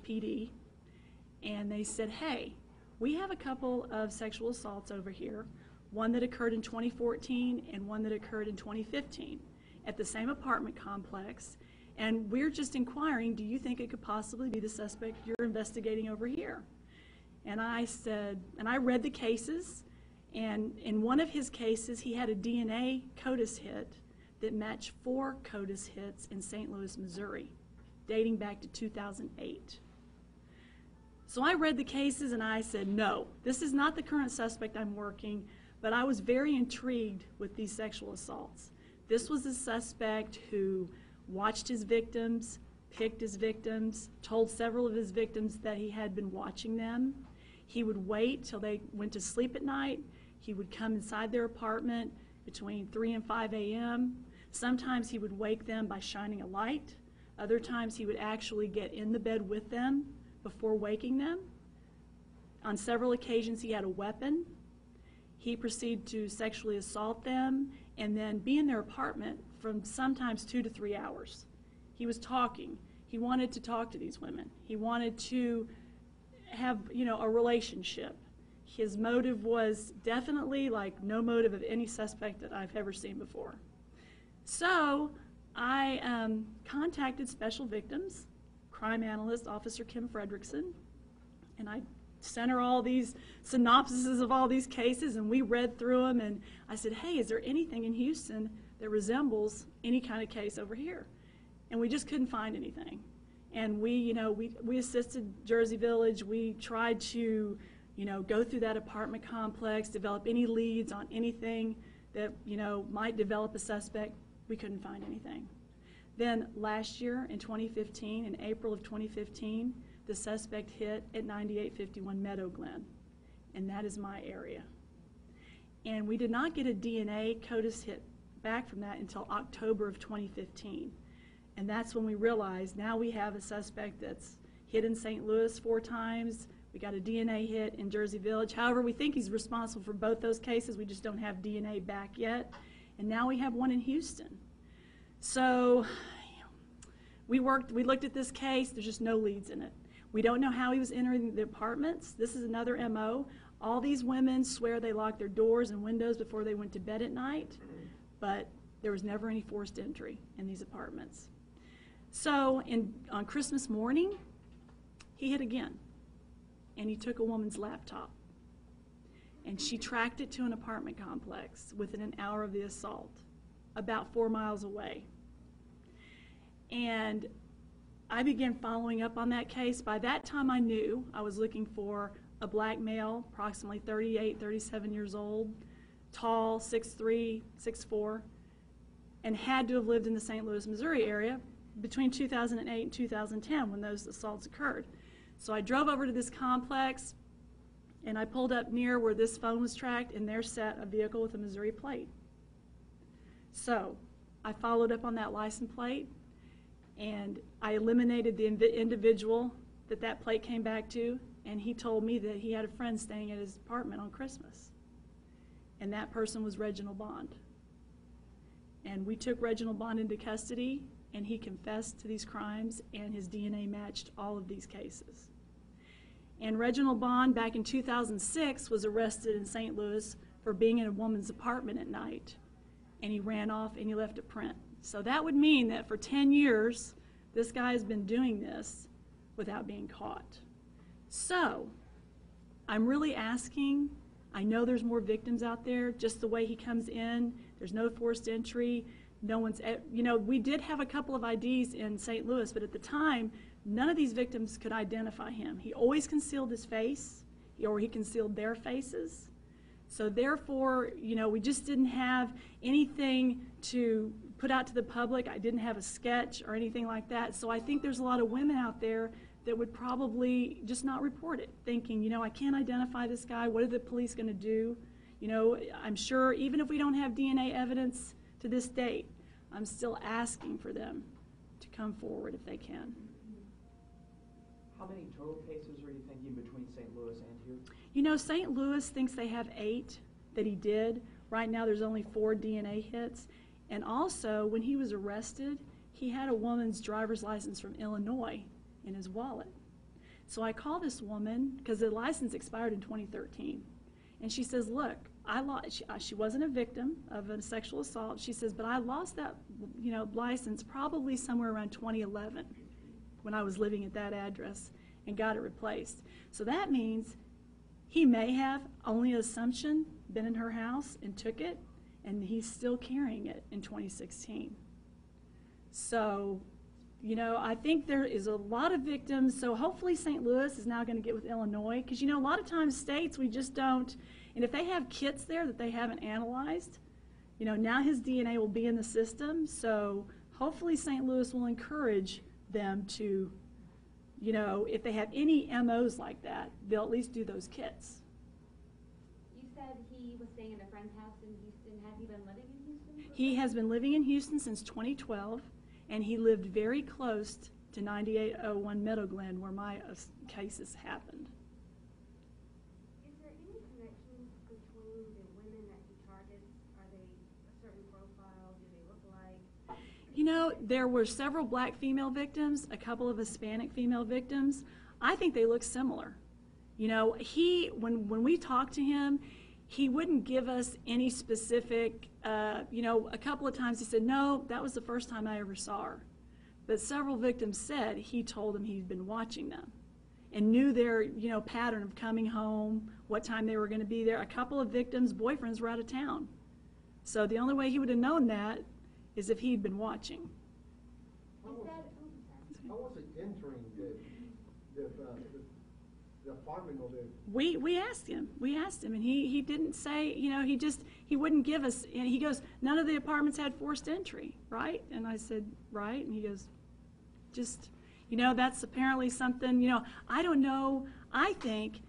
PD, and they said, hey, we have a couple of sexual assaults over here, one that occurred in 2014 and one that occurred in 2015 at the same apartment complex, and we're just inquiring, do you think it could possibly be the suspect you're investigating over here? And I said, and I read the cases, and in one of his cases, he had a DNA CODIS hit that matched 4 CODIS hits in St. Louis, Missouri, dating back to 2008. So I read the cases and I said, no, this is not the current suspect I'm working, but I was very intrigued with these sexual assaults. This was a suspect who watched his victims, picked his victims, told several of his victims that he had been watching them. He would wait till they went to sleep at night. He would come inside their apartment between 3 and 5 a.m. Sometimes he would wake them by shining a light. Other times he would actually get in the bed with them before waking them. On several occasions he had a weapon. He proceeded to sexually assault them and then be in their apartment from sometimes 2 to 3 hours. He was talking. He wanted to talk to these women. He wanted to have, a relationship. His motive was definitely like no motive of any suspect that I've ever seen before. So I contacted Special Victims, crime analyst Officer Kim Fredrickson, and I sent her all these synopsises of all these cases, and we read through them, and I said, hey, is there anything in Houston that resembles any kind of case over here? And we just couldn't find anything. And we assisted Jersey Village. We tried to, go through that apartment complex, develop any leads on anything that, might develop a suspect. We couldn't find anything. Then last year in 2015, in April of 2015, the suspect hit at 9851 Meadow Glen, and that is my area. And we did not get a DNA CODIS hit back from that until October of 2015. And that's when we realized now we have a suspect that's hit in St. Louis 4 times. We got a DNA hit in Jersey Village. However, we think he's responsible for both those cases. We just don't have DNA back yet. And now we have one in Houston. So we looked at this case. There's just no leads in it. We don't know how he was entering the apartments. This is another MO. All these women swear they locked their doors and windows before they went to bed at night, but there was never any forced entry in these apartments. So on Christmas morning, he hit again, and he took a woman's laptop, and she tracked it to an apartment complex within an hour of the assault, about 4 miles away. And I began following up on that case. By that time I knew I was looking for a black male, approximately 38, 37 years old, tall, 6'3", 6'4", and had to have lived in the St. Louis, Missouri area between 2008 and 2010 when those assaults occurred. So I drove over to this complex, and I pulled up near where this phone was tracked, and there sat a vehicle with a Missouri plate. So I followed up on that license plate, and I eliminated the individual that plate came back to, and he told me that he had a friend staying at his apartment on Christmas, and that person was Reginald Bond. And we took Reginald Bond into custody, and he confessed to these crimes, and his DNA matched all of these cases. And Reginald Bond, back in 2006, was arrested in St. Louis for being in a woman's apartment at night, and he ran off and he left a print. So that would mean that for 10 years, this guy has been doing this without being caught. So I'm really asking, I know there's more victims out there, just the way he comes in, there's no forced entry, no one's, we did have a couple of IDs in St. Louis, but at the time, none of these victims could identify him. He always concealed his face, or he concealed their faces. So therefore, we just didn't have anything to put out to the public. I didn't have a sketch or anything like that. So I think there's a lot of women out there that would probably just not report it, thinking, I can't identify this guy. What are the police going to do? I'm sure even if we don't have DNA evidence to this date, I'm still asking for them to come forward if they can. How many total cases are you thinking between St. Louis and here? St. Louis thinks they have 8 that he did. Right now there's only 4 DNA hits. And also, when he was arrested, he had a woman's driver's license from Illinois in his wallet. So I call this woman, because the license expired in 2013, and she says, look, she wasn't a victim of a sexual assault. She says, but I lost that, license probably somewhere around 2011 when I was living at that address and got it replaced. So that means he may have, only assumption, been in her house and took it, and he's still carrying it in 2016. So, I think there is a lot of victims. So hopefully St. Louis is now going to get with Illinois, because, a lot of times states we just don't, and if they have kits there that they haven't analyzed, now his DNA will be in the system. So hopefully St. Louis will encourage them to, if they have any MOs like that, they'll at least do those kits. You said he was staying at a friend's house in Houston. Has he been living in Houston? He has been living in Houston since 2012, and he lived very close to 9801 Meadow Glen, where my cases happened. Is there any connection between the women that he targets? Are they a certain profile? Do they look like? There were several black female victims, a couple of Hispanic female victims. I think they look similar. When we talked to him, he wouldn't give us any specific, a couple of times he said, no, that was the first time I ever saw her. But several victims said he told them he'd been watching them and knew their, pattern of coming home, what time they were going to be there. A couple of victims' boyfriends were out of town. So the only way he would have known that is if he'd been watching. How was it entering the apartment or the... We asked him, and he didn't say, he wouldn't give us, and he goes, none of the apartments had forced entry, right? And I said, right, and he goes, that's apparently something, I don't know. I think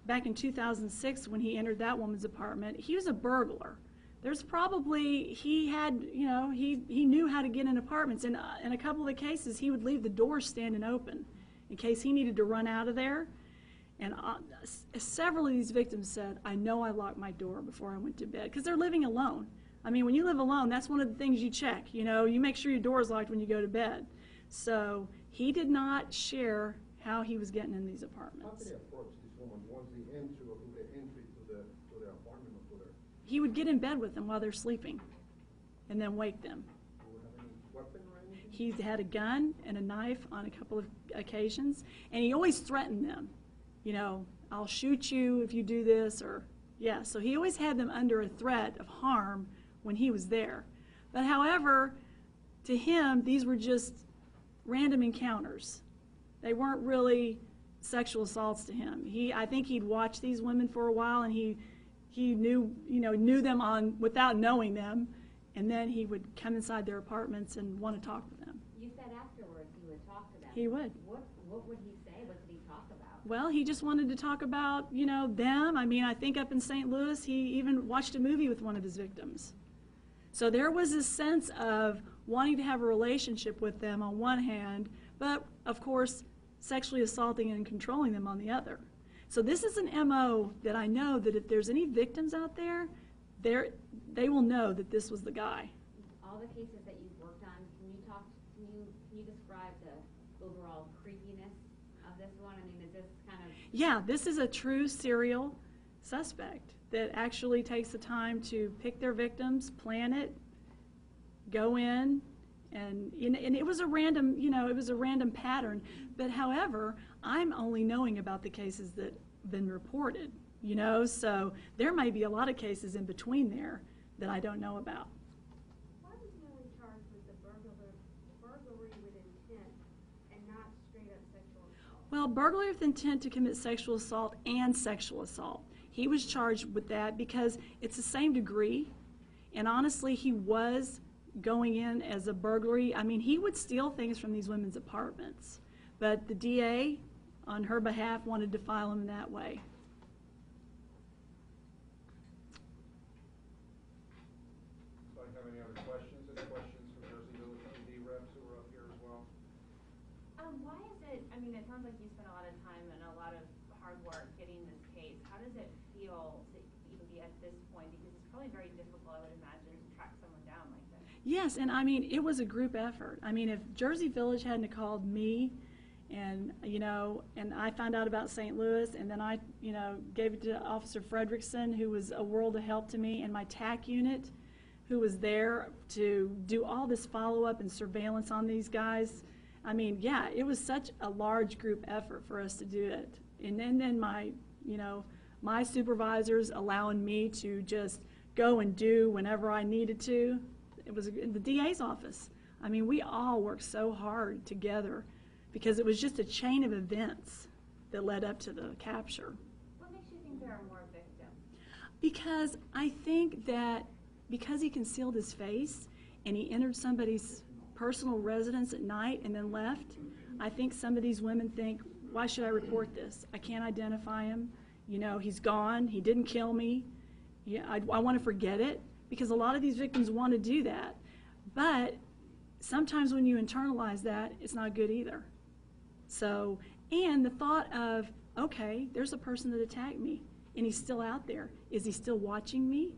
back in 2006 when he entered that woman's apartment, he was a burglar. There's probably, he had, he knew how to get in apartments. And in a couple of the cases, he would leave the door standing open in case he needed to run out of there. And several of these victims said, I know I locked my door before I went to bed, because they're living alone. I mean, when you live alone, that's one of the things you check. You make sure your door is locked when you go to bed. So he did not share how he was getting in these apartments. How did they approach this woman once they enter or do the entry to their apartment or to their... He would get in bed with them while they're sleeping and then wake them. Do you have any weapon or anything? He had a gun and a knife on a couple of occasions, and he always threatened them. I'll shoot you if you do this, or, yeah. So he always had them under a threat of harm when he was there. But however, to him, these were just random encounters. They weren't really sexual assaults to him. I think he'd watched these women for a while, and he knew them without knowing them, and then he would come inside their apartments and want to talk with them. You said afterwards he would talk to them. He would. What would he say? What did he talk about? Well, he just wanted to talk about, them. I mean, I think up in St. Louis, he even watched a movie with one of his victims. So there was a sense of wanting to have a relationship with them on one hand, but, of course, sexually assaulting and controlling them on the other. So this is an MO that I know that if there's any victims out there, they will know that this was the guy. All the cases that you've worked on, can you describe the overall creepiness of this one? I mean, is this kind of... Yeah, this is a true serial suspect that actually takes the time to pick their victims, plan it, go in, and it was a random, it was a random pattern. But however, I'm only knowing about the cases that have been reported, so there may be a lot of cases in between there that I don't know about. Why was he only charged with the burglary with intent and not straight up sexual assault? Well, burglary with intent to commit sexual assault and sexual assault. He was charged with that because it's the same degree, and honestly, he was going in as a burglary. I mean, he would steal things from these women's apartments, but the DA, on her behalf, wanted to file him that way. So I have any other questions? Any questions from Jersey Village PD reps who are up here as well? Why is it, I mean, it sounds like you spent a lot of time and a lot of hard work getting this case. How does it feel to even be at this point? Because it's probably very difficult, I would imagine, to track someone down like this. Yes, and I mean, it was a group effort. I mean, if Jersey Village hadn't called me And, and I found out about St. Louis, and then I, gave it to Officer Fredrickson, who was a world of help to me, and my TAC unit, who was there to do all this follow-up and surveillance on these guys. I mean, yeah, it was such a large group effort for us to do it. And then my, my supervisors allowing me to just go and do whenever I needed to. It was in the DA's office. I mean, we all worked so hard together because it was just a chain of events that led up to the capture. What makes you think there are more victims? Because I think that because he concealed his face and he entered somebody's personal residence at night and then left, I think some of these women think, why should I report this? I can't identify him. He's gone. He didn't kill me. Yeah, I want to forget it, because a lot of these victims want to do that. But sometimes when you internalize that, it's not good either. So, and the thought of, okay, there's a person that attacked me and he's still out there. Is he still watching me?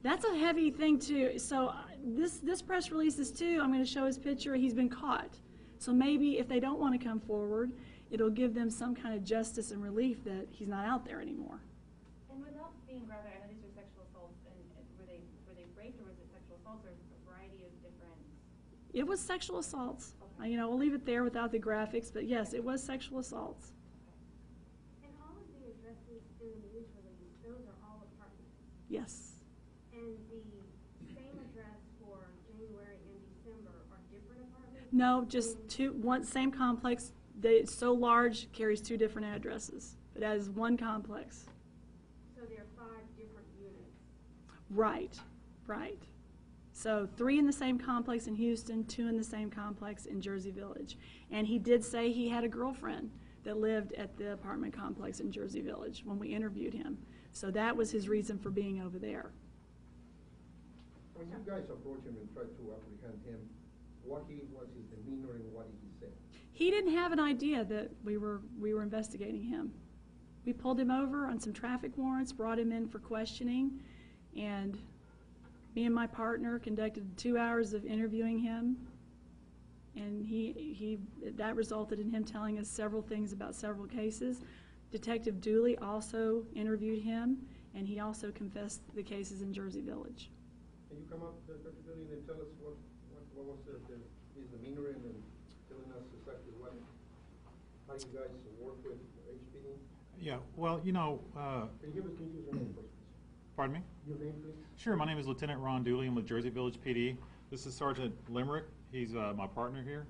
That's a heavy thing too. So this press release is too, I'm going to show his picture, he's been caught. So maybe if they don't want to come forward, it'll give them some kind of justice and relief that he's not out there anymore. And without being graphic, I know these are sexual assaults, and were they raped, or was it sexual assaults, or a variety of different? It was sexual assaults. Okay. We'll leave it there without the graphics, but yes, it was sexual assaults. And all of the addresses in the news release, those are all apartments. Yes. And the same address for January and December are different apartments? No, just one same complex. It's so large, carries two different addresses. It has one complex. So there are 5 different units. Right. So 3 in the same complex in Houston, 2 in the same complex in Jersey Village. And he did say he had a girlfriend that lived at the apartment complex in Jersey Village when we interviewed him. So that was his reason for being over there. When you guys approached him and tried to apprehend him, what was his demeanor and what did he say? He didn't have an idea that we were investigating him. We pulled him over on some traffic warrants, brought him in for questioning, and me and my partner conducted 2 hours of interviewing him, and that resulted in him telling us several things about several cases. Detective Dooley also interviewed him, and he also confessed the cases in Jersey Village. Can you come up, Dr. Dooley, and tell us what was his demeanor and telling us exactly how you guys work with HPD? Yeah, well, Can you give us your name first, please? pardon me? Your name, please? Sure, my name is Lieutenant Ron Dooley. I'm with Jersey Village PD. This is Sergeant Limerick. He's my partner here.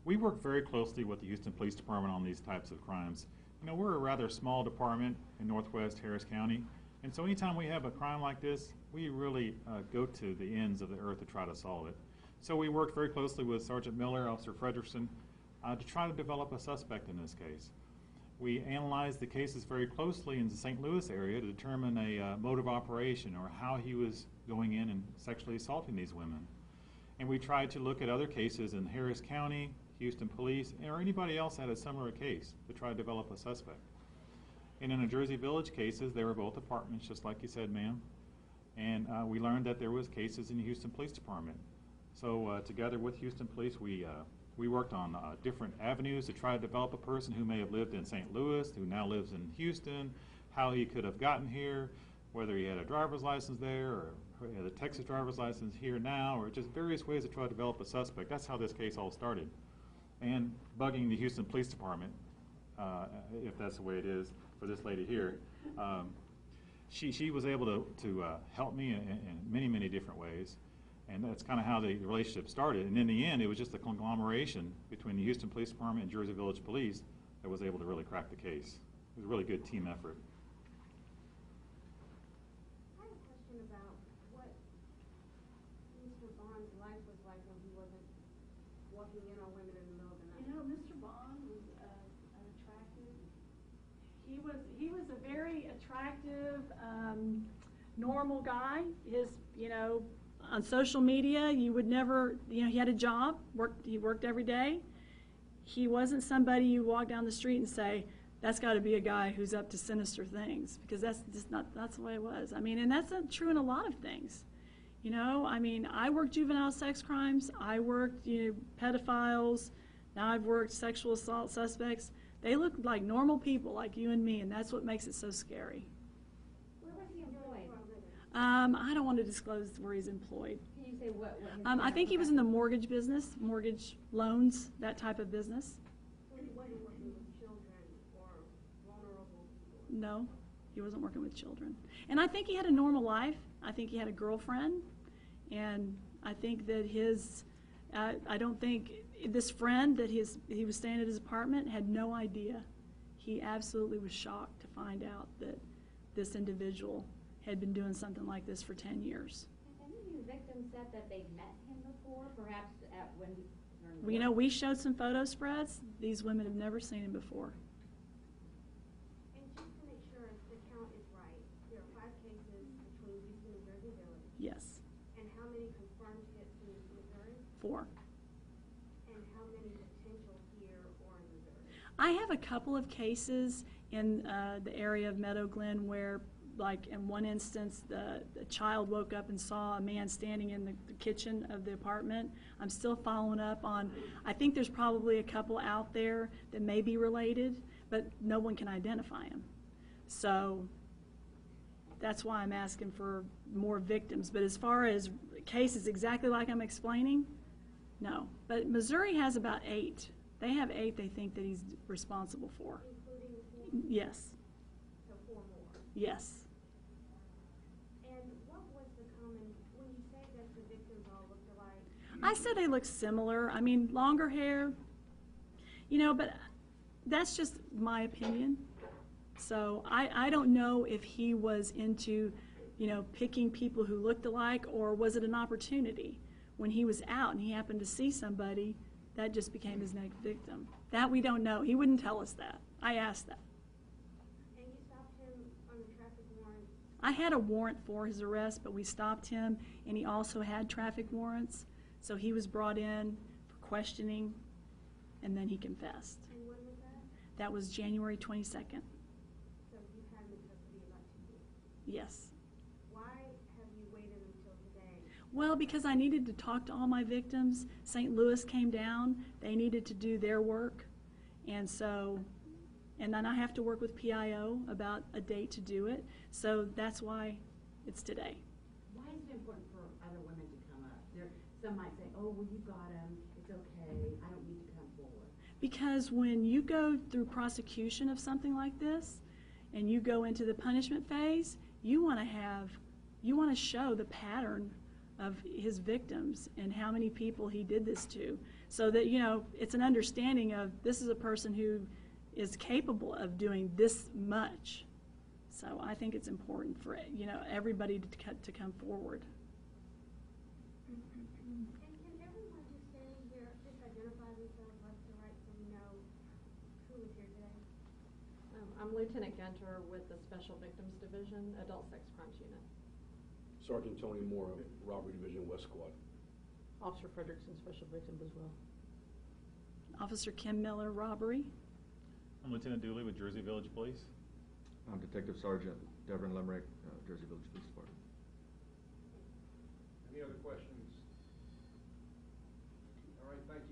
We work very closely with the Houston Police Department on these types of crimes. We're a rather small department in northwest Harris County, and so anytime we have a crime like this, we really go to the ends of the earth to try to solve it. So we worked very closely with Sergeant Miller, Officer Fredrickson, to try to develop a suspect in this case. We analyzed the cases very closely in the St. Louis area to determine a mode of operation, or how he was going in and sexually assaulting these women. And we tried to look at other cases in Harris County, Houston Police, or anybody else that had a similar case to try to develop a suspect. And in the Jersey Village cases, they were both apartments, just like you said, ma'am. And we learned that there was cases in the Houston Police Department. So together with Houston Police, we worked on different avenues to try to develop a person who may have lived in St. Louis, who now lives in Houston, how he could have gotten here, whether he had a driver's license there, or he had a Texas driver's license here now, or just various ways to try to develop a suspect. That's how this case all started. And bugging the Houston Police Department, if that's the way it is for this lady here. She was able to help me in many, many different ways. And that's kind of how the relationship started. And in the end, it was just a conglomeration between the Houston Police Department and Jersey Village Police that was able to really crack the case. It was a really good team effort. I have a question about what Mr. Bond's life was like when he wasn't walking in on women in the middle of the night. Mr. Bond was an attractive. He was a very attractive, normal guy. On social media, you would never, he had a job, he worked every day. He wasn't somebody you walk down the street and say, that's got to be a guy who's up to sinister things, because that's the way it was. And that's not true in a lot of things. I worked juvenile sex crimes, I worked, pedophiles, Now I've worked sexual assault suspects. They look like normal people like you and me, and that's what makes it so scary. Where was he employed? I don't want to disclose where he's employed. Can you say what his I think he was in the mortgage business, mortgage loans, that type of business. So he wasn't working with children or vulnerable people? No, he wasn't working with children. And I think he had a normal life. I think he had a girlfriend. And I think that I don't think this friend that he was staying at his apartment had no idea. He absolutely was shocked to find out that this individual had been doing something like this for 10 years. Have any of the victims said that they've met him before, perhaps when he learned Well, you know, we showed some photo spreads. These women have never seen him before. And just to make sure the count is right, there are 5 cases between Houston and Jersey Village. Yes, And how many confirmed hits in Missouri? 4. And how many potential here or in Missouri? I have a couple of cases in the area of Meadow Glen where, like in one instance, the child woke up and saw a man standing in the kitchen of the apartment. I'm still following up on, I think there's probably a couple out there that may be related, but no one can identify him. So that's why I'm asking for more victims. But as far as cases exactly like I'm explaining, no. But Missouri has about 8. They have 8 they think that he's responsible for. Including the 4? Yes, So 4 more. yes. And what was the common, when you say that the victims all looked alike? I said they look similar. I mean, longer hair, you know, but that's just my opinion. So I don't know if he was into, you know, picking people who looked alike, or was it an opportunity when he was out and he happened to see somebody that just became his next victim. That we don't know. He wouldn't tell us that. I asked that. And you stopped him on the traffic warrant? I had a warrant for his arrest, but we stopped him, and he also had traffic warrants. So he was brought in for questioning, and then he confessed. And when was that? That was January 22nd. So you've had him in custody about 2 weeks. Yes. Why have you waited until today? Well, because I needed to talk to all my victims. St. Louis came down. They needed to do their work. And then I have to work with PIO about a date to do it. So that's why it's today. Why is it important for other women to come up? Some might say, oh, well, you got him. It's okay. I don't need to come forward. Because when you go through prosecution of something like this, and you go into the punishment phase, you want to show the pattern of his victims and how many people he did this to, so that, you know, it's an understanding of this is a person who is capable of doing this much. So I think it's important for, you know, everybody to come forward. And can everyone who's standing here just identify themselves left to right so we know who is here today? I'm Lieutenant Gunter with the Special Victims Division, Adult Sex Crimes Unit. Sergeant Tony Moore, Robbery Division, West Squad. Officer Frederickson, Special Victims as well. Officer Kim Miller, robbery. I'm Lieutenant Dooley with Jersey Village Police. I'm Detective Sergeant Devin Lemrick, Jersey Village Police Department. Any other questions? All right, thank you.